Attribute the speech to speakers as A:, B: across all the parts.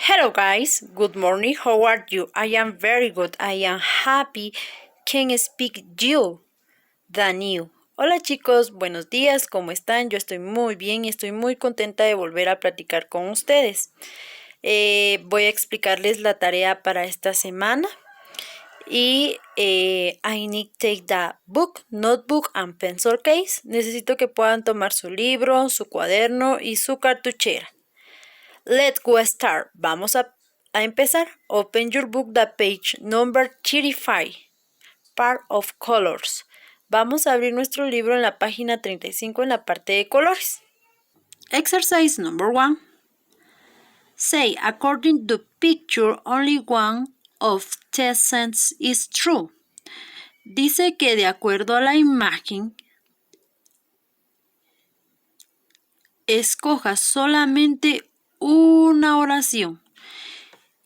A: Hello guys, good morning, how are you? I am very good, I am happy, can speak you than you. Hola chicos, buenos días, ¿cómo están? Yo estoy muy bien y estoy muy contenta de volver a platicar con ustedes. Voy a explicarles la tarea para esta semana. Y I need to take the book, notebook and pencil case. Necesito que puedan tomar su libro, su cuaderno y su cartuchera. Let's go start. Vamos a empezar. Open your book, the page number 35, part of colors. Vamos a abrir nuestro libro en la página 35 en la parte de colores. Exercise number 1. Say, according to the picture, only one of the sentences is true. Dice que de acuerdo a la imagen, escoja solamente una oración.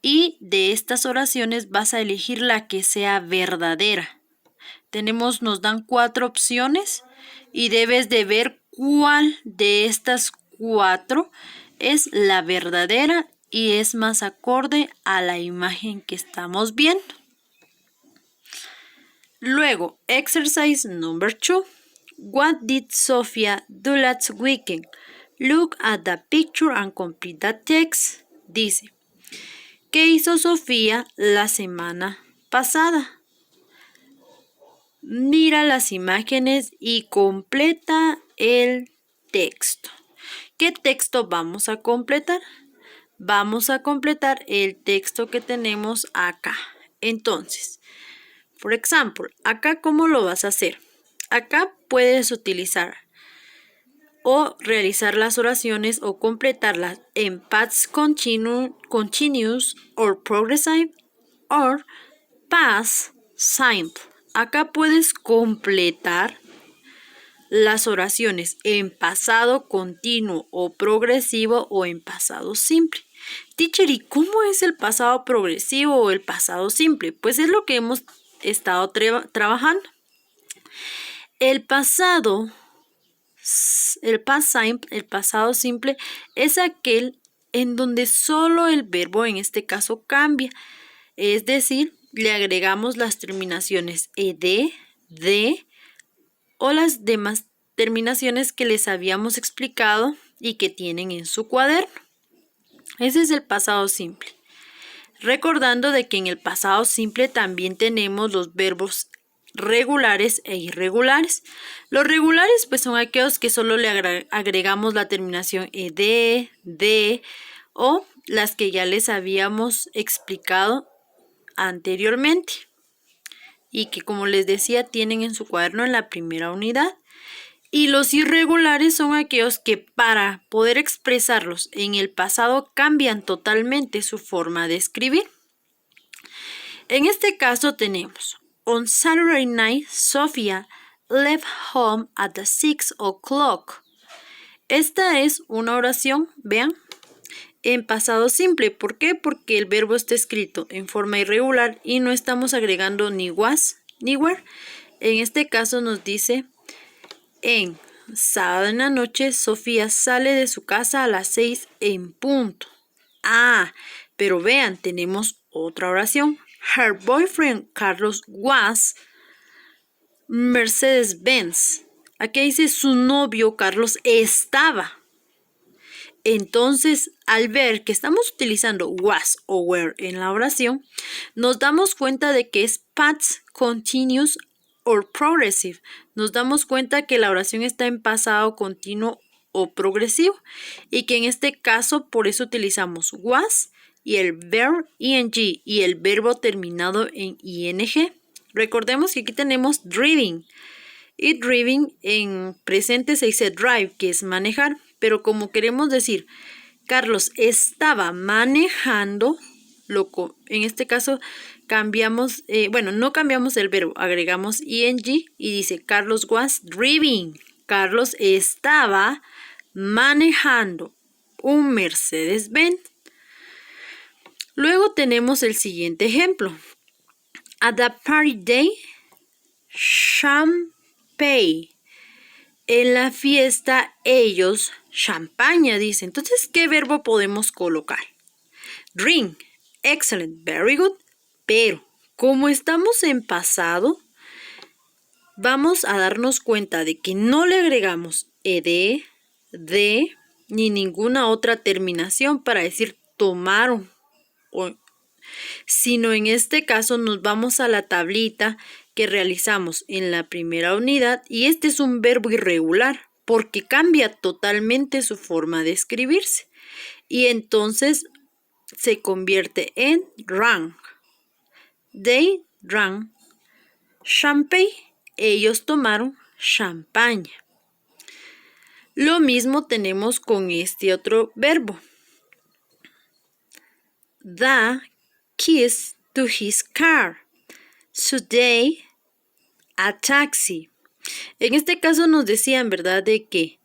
A: Y de estas oraciones vas a elegir la que sea verdadera. Nos dan 4 opciones y debes de ver cuál de estas 4 es la verdadera y es más acorde a la imagen que estamos viendo. Luego, exercise number 2. What did Sofia do last weekend? Look at the picture and complete the text. Dice, ¿qué hizo Sofía la semana pasada? Mira las imágenes y completa el texto. ¿Qué texto vamos a completar? Vamos a completar el texto que tenemos acá. Entonces, por ejemplo, acá ¿cómo lo vas a hacer? Acá puedes utilizar o realizar las oraciones o completarlas en past continuous or progressive or past simple. Acá puedes completar las oraciones en pasado continuo o progresivo o en pasado simple. Teacher, ¿y cómo es el pasado progresivo o el pasado simple? Pues es lo que hemos estado trabajando. El pasado simple es aquel en donde solo el verbo en este caso cambia. Es decir, le agregamos las terminaciones ed, de o las demás terminaciones que les habíamos explicado y que tienen en su cuaderno. Ese es el pasado simple. Recordando de que en el pasado simple también tenemos los verbos regulares e irregulares. Los regulares pues son aquellos que solo le agregamos la terminación ed, de o las que ya les habíamos explicado anteriormente y que, como les decía, tienen en su cuaderno en la primera unidad. Y los irregulares son aquellos que para poder expresarlos en el pasado cambian totalmente su forma de escribir. En este caso tenemos: On Saturday night, Sofia left home at 6 o'clock. Esta es una oración, vean, en pasado simple. ¿Por qué? Porque el verbo está escrito en forma irregular y no estamos agregando ni was ni were. En este caso nos dice: en sábado en la noche, Sofía sale de su casa a las 6 en punto. Pero vean, tenemos otra oración. Her boyfriend Carlos was Mercedes-Benz. Aquí dice su novio Carlos estaba. Entonces, al ver que estamos utilizando was o were en la oración, nos damos cuenta de que es past continuous or progressive. Nos damos cuenta que la oración está en pasado continuo o progresivo y que en este caso por eso utilizamos was y el verb ing y el verbo terminado en ing. Recordemos que aquí tenemos driving y driving en presente se dice drive, que es manejar. Pero como queremos decir, Carlos estaba manejando, en este caso cambiamos, no cambiamos el verbo, agregamos ing y dice Carlos was driving. Carlos estaba manejando un Mercedes-Benz. Luego tenemos el siguiente ejemplo. At the party day, champagne. En la fiesta ellos champaña, dice. Entonces, ¿qué verbo podemos colocar? Ring. Excellent. Very good. Pero, como estamos en pasado, vamos a darnos cuenta de que no le agregamos ed, de, ni ninguna otra terminación para decir tomaron, sino en este caso nos vamos a la tablita que realizamos en la primera unidad y este es un verbo irregular porque cambia totalmente su forma de escribirse y entonces se convierte en drank. They drank champagne. Ellos tomaron champaña. Lo mismo tenemos con este otro verbo. The keys to his car. Today, a taxi. En este caso nos decían, ¿verdad? De que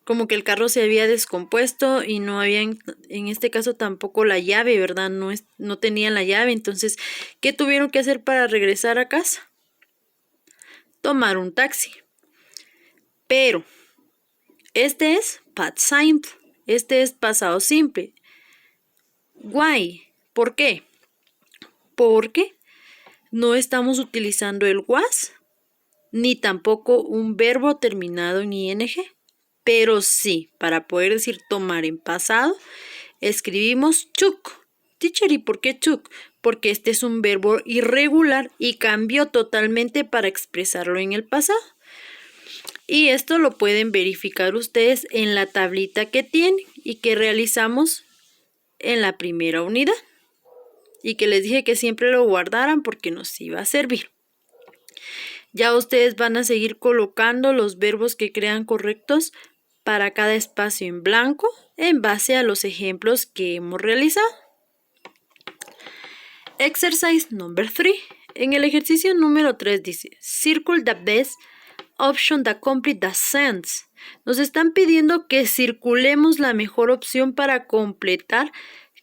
A: como que el carro se había descompuesto y no había, en este caso tampoco la llave, ¿verdad? No tenían la llave, entonces, ¿qué tuvieron que hacer para regresar a casa? Tomar un taxi. Pero, este es past simple, este es pasado simple. Why? ¿Por qué? Porque no estamos utilizando el was, ni tampoco un verbo terminado en ing. Pero sí, para poder decir tomar en pasado, escribimos took. Teacher, ¿y por qué took? Porque este es un verbo irregular y cambió totalmente para expresarlo en el pasado. Y esto lo pueden verificar ustedes en la tablita que tienen y que realizamos en la primera unidad. Y que les dije que siempre lo guardaran porque nos iba a servir. Ya ustedes van a seguir colocando los verbos que crean correctos para cada espacio en blanco en base a los ejemplos que hemos realizado. Exercise number 3. En el ejercicio número 3 dice, circle the best option that complete the sentence. Nos están pidiendo que circulemos la mejor opción para completar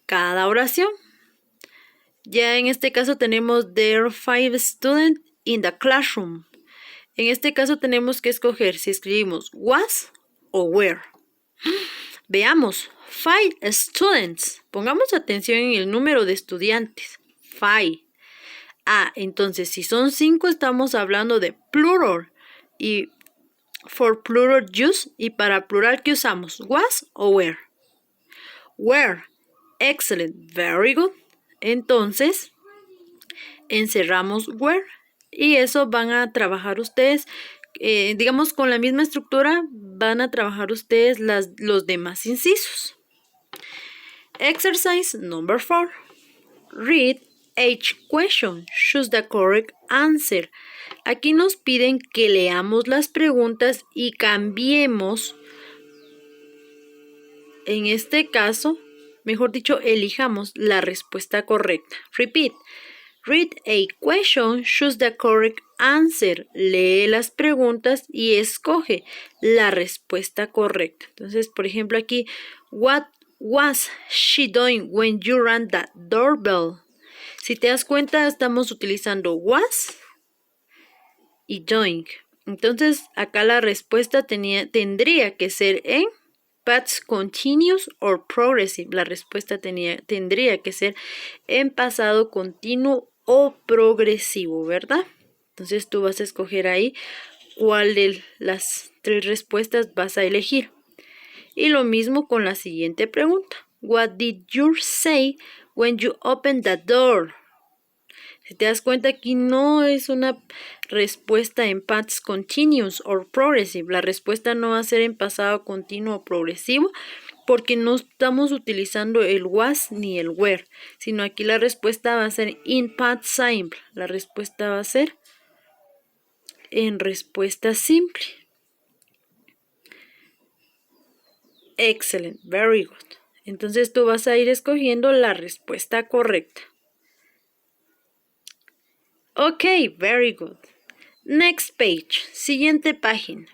A: cada oración. Ya en este caso tenemos there are 5 students in the classroom. En este caso tenemos que escoger si escribimos was o were. Veamos, 5 students. Pongamos atención en el número de estudiantes. 5. Entonces si son 5 estamos hablando de plural. Y for plural use, y para plural ¿qué usamos? Was o were. Were. Excellent. Very good. Entonces encerramos were. Y eso van a trabajar ustedes, digamos con la misma estructura, van a trabajar ustedes los demás incisos. Exercise number 4. Read each question. Choose the correct answer. Aquí nos piden que leamos las preguntas y cambiemos, en este caso, mejor dicho, elijamos la respuesta correcta. Repeat. Read a question, choose the correct answer. Lee las preguntas y escoge la respuesta correcta. Entonces, por ejemplo, aquí, what was she doing when you rang the doorbell? Si te das cuenta, estamos utilizando was y doing. Entonces, acá la respuesta tendría que ser en past continuous or progressive. La respuesta tendría que ser en pasado continuo o progresivo, ¿verdad? Entonces tú vas a escoger ahí cuál de las 3 respuestas vas a elegir. Y lo mismo con la siguiente pregunta. What did you say when you opened the door? Si te das cuenta, aquí no es una respuesta en past continuous or progressive. La respuesta no va a ser en pasado continuo o progresivo porque no estamos utilizando el was ni el were, sino aquí la respuesta va a ser in past simple. La respuesta va a ser en respuesta simple. Excellent, very good. Entonces tú vas a ir escogiendo la respuesta correcta. Ok, very good. Next page, siguiente página.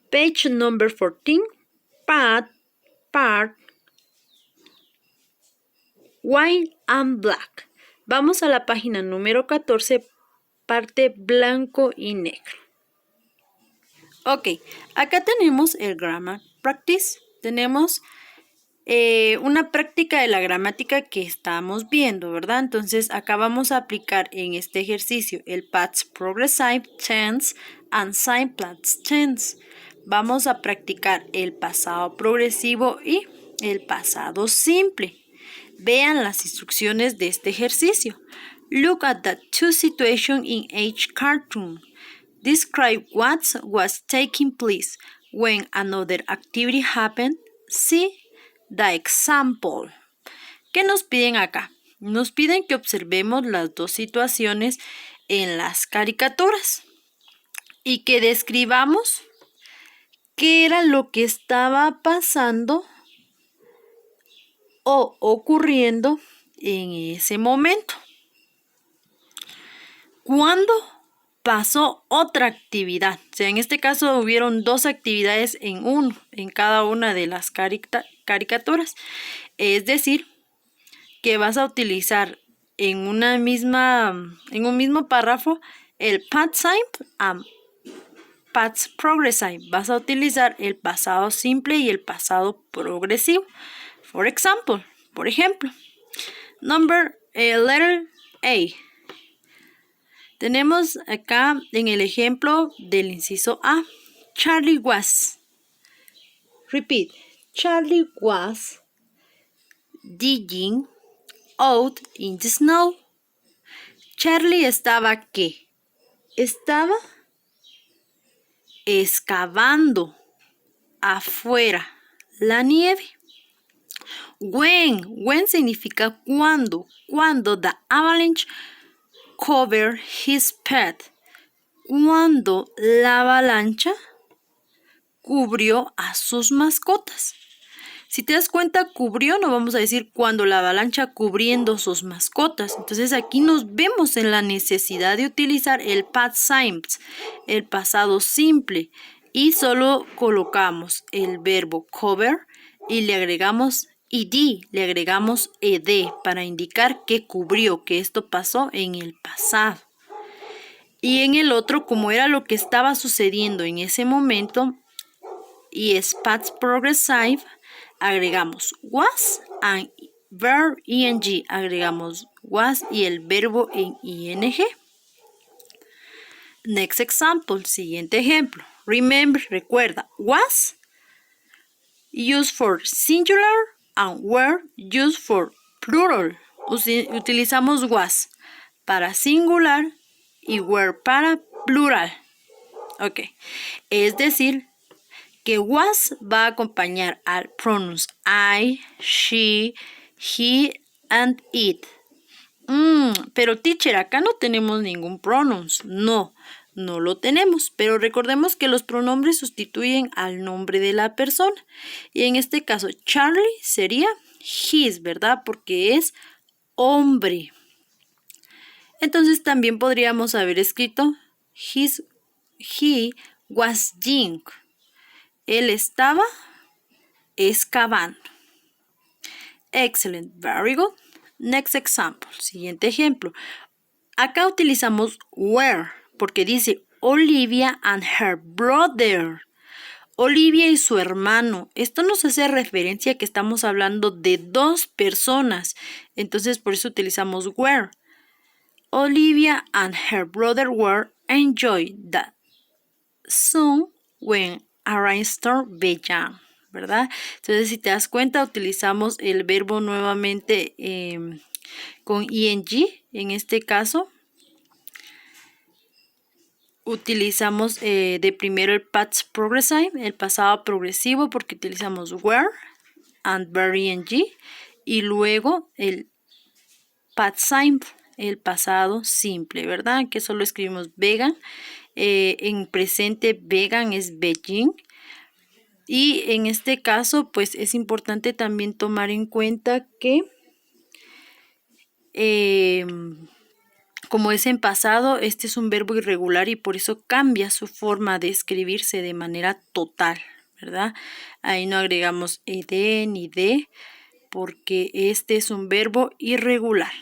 A: Page number 14, part white and black. Vamos a la página número 14, parte blanco y negro. Ok, acá tenemos el grammar practice. Tenemos una práctica de la gramática que estamos viendo, ¿verdad? Entonces acá vamos a aplicar en este ejercicio el past progressive tense and simple tense. Vamos a practicar el pasado progresivo y el pasado simple. Vean las instrucciones de este ejercicio. Look at the two situations in each cartoon. Describe what was taking place when another activity happened. See the example. ¿Qué nos piden acá? Nos piden que observemos las dos situaciones en las caricaturas y que describamos qué era lo que estaba pasando o ocurriendo en ese momento. ¿Cuándo pasó otra actividad? O sea, en este caso hubieron dos actividades en cada una de las caricaturas. Es decir, que vas a utilizar en un mismo párrafo el past simple and past progressive. Vas a utilizar el pasado simple y el pasado progresivo. Por ejemplo, letter A. Tenemos acá en el ejemplo del inciso A, Charlie was. Repeat. Charlie was digging out in the snow. Charlie estaba ¿qué? Estaba excavando afuera la nieve. When significa cuando. Cuando the avalanche covered his pet. Cuando la avalancha cubrió a sus mascotas. Si te das cuenta, cubrió, no vamos a decir cuando la avalancha cubriendo sus mascotas. Entonces aquí nos vemos en la necesidad de utilizar el past simple, el pasado simple, y solo colocamos el verbo cover y le agregamos ed, le agregamos ed para indicar que cubrió, que esto pasó en el pasado. Y en el otro, como era lo que estaba sucediendo en ese momento, y es past progressive, agregamos was and verb ing. Agregamos was y el verbo en ing. Next example, siguiente ejemplo. Remember, recuerda, was used for singular and were used for plural. Utilizamos was para singular y were para plural. Ok, es decir, que was va a acompañar al pronouns I, she, he, and it. Pero teacher, acá no tenemos ningún pronouns. No lo tenemos. Pero recordemos que los pronombres sustituyen al nombre de la persona. Y en este caso, Charlie sería his, ¿verdad? Porque es hombre. Entonces también podríamos haber escrito he was digging. Él estaba excavando. Excellent, very good. Next example, siguiente ejemplo. Acá utilizamos were porque dice Olivia and her brother. Olivia y su hermano. Esto nos hace referencia a que estamos hablando de dos personas. Entonces por eso utilizamos were. Olivia and her brother were enjoying the sun when a rainstorm began, ¿verdad? Entonces, si te das cuenta, utilizamos el verbo nuevamente con ing. En este caso, utilizamos de primero el past progressive, el pasado progresivo, porque utilizamos were and verb ing, y luego el past simple, el pasado simple, ¿verdad? Que solo escribimos vegan. En presente vegan es Beijing. Y en este caso, pues es importante también tomar en cuenta que como es en pasado, este es un verbo irregular y por eso cambia su forma de escribirse de manera total, ¿verdad? Ahí no agregamos ed ni de, porque este es un verbo irregular.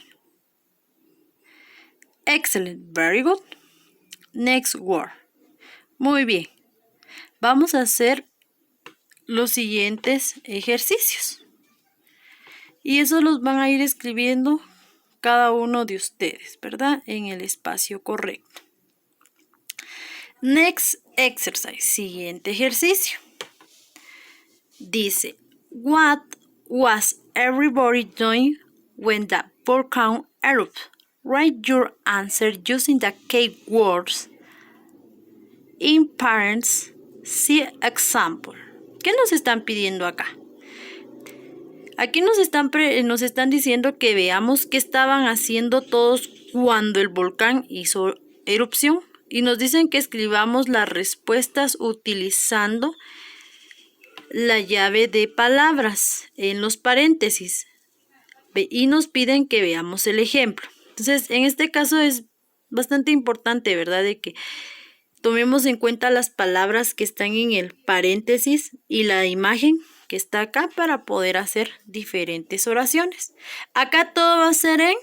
A: Excellent, very good. Next word. Muy bien. Vamos a hacer los siguientes ejercicios. Y eso los van a ir escribiendo cada uno de ustedes, ¿verdad? En el espacio correcto. Next exercise, siguiente ejercicio. Dice, what was everybody doing when the volcano erupted? Write your answer using the key words in parents. See example. ¿Qué nos están pidiendo acá? Aquí nos están diciendo que veamos qué estaban haciendo todos cuando el volcán hizo erupción. Y nos dicen que escribamos las respuestas utilizando la llave de palabras en los paréntesis. Y nos piden que veamos el ejemplo. Entonces, en este caso es bastante importante, ¿verdad? De que tomemos en cuenta las palabras que están en el paréntesis y la imagen que está acá para poder hacer diferentes oraciones. Acá todo va a ser en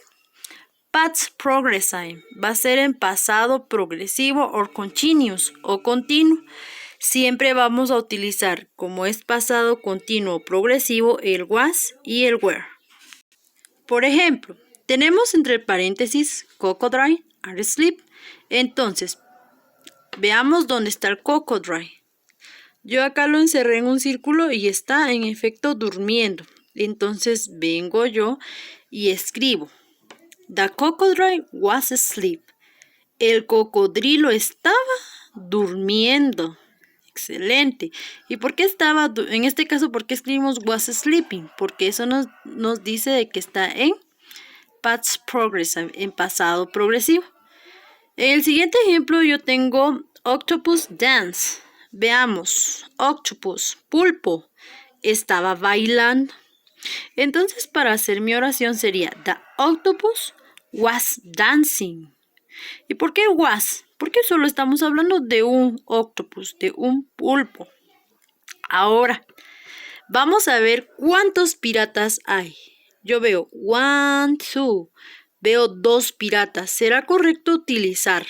A: past progressive, va a ser en pasado progresivo o continuous o continuo. Siempre vamos a utilizar, como es pasado continuo o progresivo, el was y el were. Por ejemplo, tenemos entre paréntesis crocodile are asleep. Entonces, veamos dónde está el crocodile. Yo acá lo encerré en un círculo y está en efecto durmiendo. Entonces vengo yo y escribo. The crocodile was asleep. El cocodrilo estaba durmiendo. Excelente. ¿Y por qué estaba, en este caso, por qué escribimos was sleeping? Porque eso nos dice de que está en past progressive, en pasado progresivo. En el siguiente ejemplo yo tengo octopus dance. Veamos, octopus, pulpo, estaba bailando. Entonces, para hacer mi oración sería, the octopus was dancing. ¿Y por qué was? Porque solo estamos hablando de un octopus, de un pulpo. Ahora, vamos a ver cuántos piratas hay. Yo veo 1, 2, veo 2 piratas. ¿Será correcto utilizar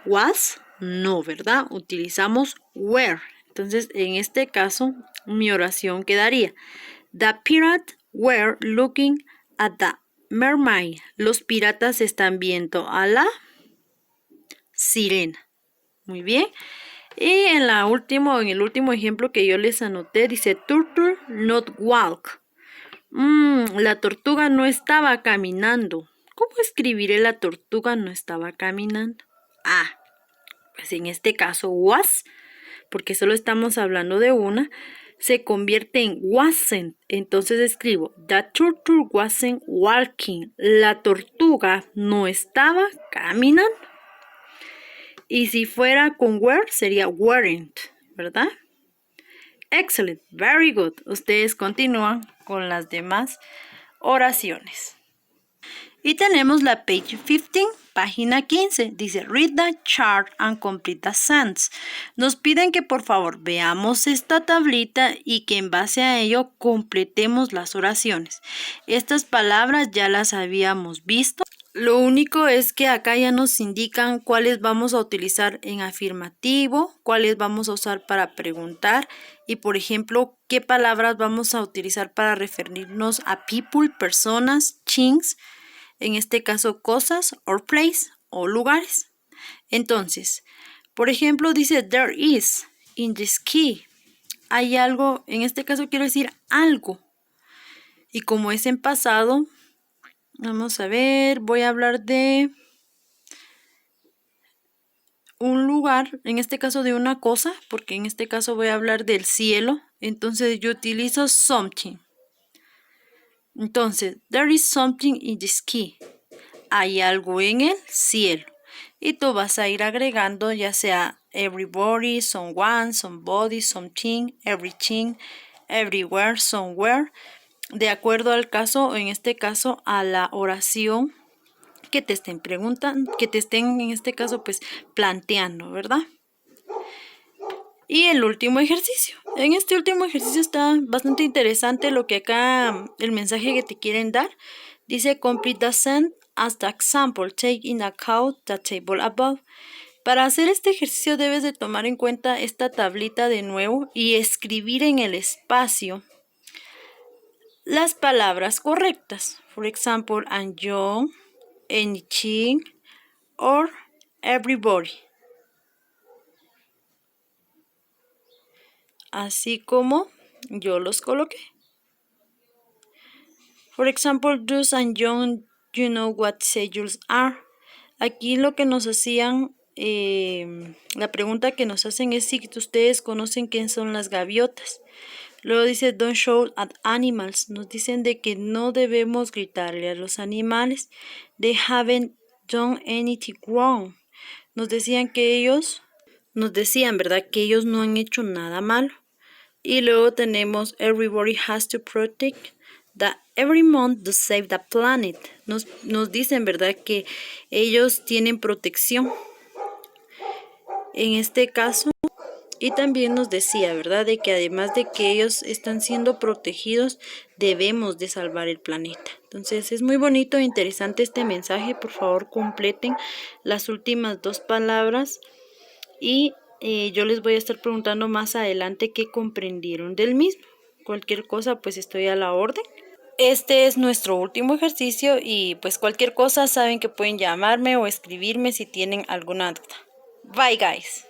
A: was? No, ¿verdad? Utilizamos were. Entonces, en este caso, mi oración quedaría: The pirates were looking at the mermaid. Los piratas están viendo a la sirena. Muy bien. Y en el último ejemplo que yo les anoté, dice turtle not walk. La tortuga no estaba caminando. ¿Cómo escribiré la tortuga no estaba caminando? Pues en este caso was, porque solo estamos hablando de una, se convierte en wasn't. Entonces escribo, the turtle wasn't walking. La tortuga no estaba caminando. Y si fuera con were, sería weren't, ¿verdad? Excellent, very good. Ustedes continúan con las demás oraciones. Y tenemos la page 15, página 15. Dice, read the chart and complete the sentence. Nos piden que por favor veamos esta tablita y que en base a ello completemos las oraciones. Estas palabras ya las habíamos visto. Lo único es que acá ya nos indican cuáles vamos a utilizar en afirmativo, cuáles vamos a usar para preguntar y, por ejemplo, qué palabras vamos a utilizar para referirnos a people, personas, things, en este caso cosas, or place, o lugares. Entonces, por ejemplo, dice there is in the sky. Hay algo, en este caso quiero decir algo. Y como es en pasado, vamos a ver, voy a hablar de un lugar, en este caso de una cosa, porque en este caso voy a hablar del cielo. Entonces yo utilizo something. Entonces, there is something in the sky. Hay algo en el cielo. Y tú vas a ir agregando ya sea everybody, someone, somebody, something, everything, everywhere, somewhere, de acuerdo al caso, en este caso a la oración que te estén preguntando, que te estén en este caso pues planteando, ¿verdad? Y el último ejercicio. En este último ejercicio está bastante interesante lo que acá, el mensaje que te quieren dar. Dice, complete the sentence as the example, take in account the table above. Para hacer este ejercicio debes de tomar en cuenta esta tablita de nuevo y escribir en el espacio las palabras correctas. For example, I'm young, anything, or everybody. Así como yo los coloqué. For example, does and young, you know what schedules are. Aquí lo que nos hacían, la pregunta que nos hacen es si ustedes conocen qué son las gaviotas. Luego dice, don't shout at animals. Nos dicen de que no debemos gritarle a los animales. They haven't done anything wrong. Nos decían, ¿verdad? Que ellos no han hecho nada malo. Y luego tenemos, everybody has to protect every month to save the planet. Nos dicen, ¿verdad? Que ellos tienen protección. En este caso, y también nos decía, ¿verdad? De que además de que ellos están siendo protegidos, debemos de salvar el planeta. Entonces es muy bonito e interesante este mensaje. Por favor, completen las últimas 2 palabras y yo les voy a estar preguntando más adelante qué comprendieron del mismo. Cualquier cosa, pues estoy a la orden. Este es nuestro último ejercicio y pues cualquier cosa saben que pueden llamarme o escribirme si tienen alguna duda. Bye, guys.